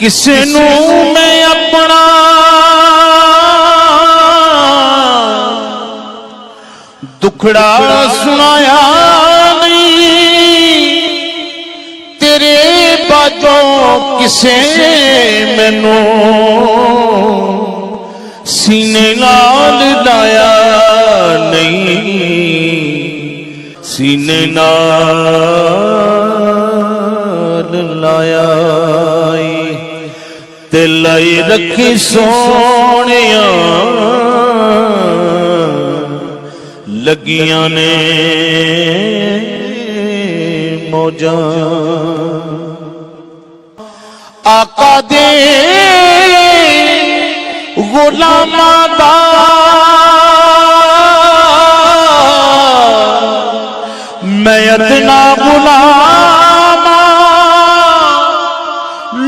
किसे नू मैं अपना दुखड़ा सुनाया नहीं, तेरे बाजों किसे मैनू सीने नाल लाया नहीं, सीने नाल लाया ते लाई रखी सोनिया लगियां ने मौजा। आका दे गुलामां दा मैं अदना गुलाम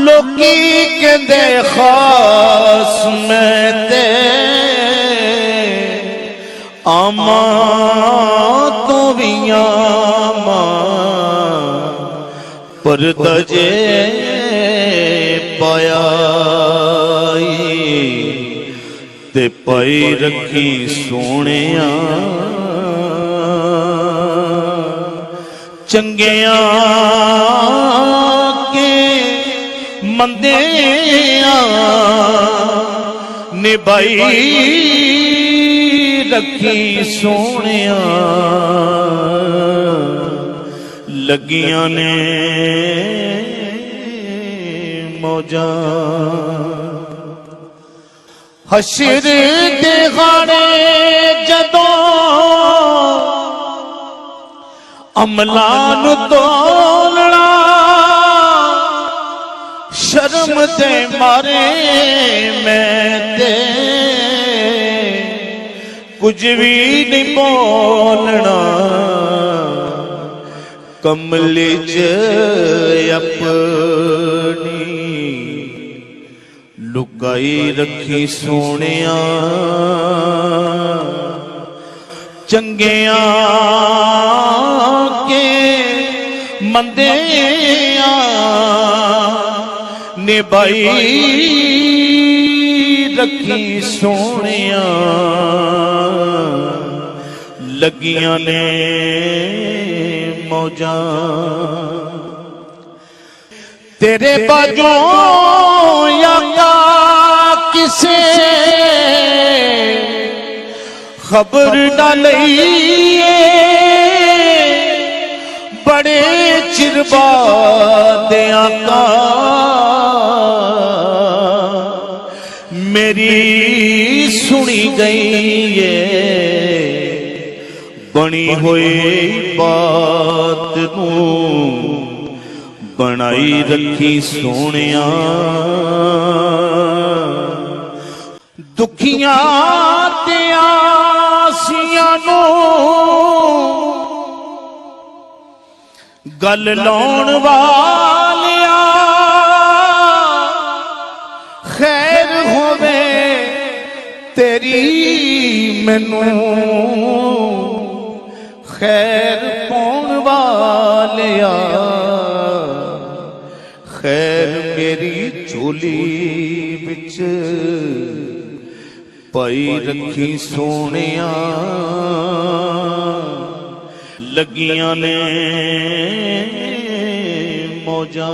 लोकी कहंदे खास मैं ते आमा तो भी आमा पर्दा जे पाया ते पाई रखी सोनिया चंगिया के मंदिया निभाई रखी सोनिया लगियां ने मौजा। हशर दे गाड़े जदों अमलां नूं तोलना शर्म दे मारे मैं ते कुछ भी नहीं बोलना, कमली च अपनी लुकाई रखी सोनिया चंगिया के मंदिया निभाई रखी सोनिया लगियां ने मौजा। तेरे बाजों आका किसे खबर डालिए बड़े चिर बाद आका मेरी सुनी गई है बनी हुई बात नू बनाई रखी सोनिया दुखियां ते आसियां नू गल लाउण वालिया खैर होवे तेरी मैनू खैर पाउण वालिया खैर मेरी झोली विच पाई रखी सोनिया लगियां ने मौजा।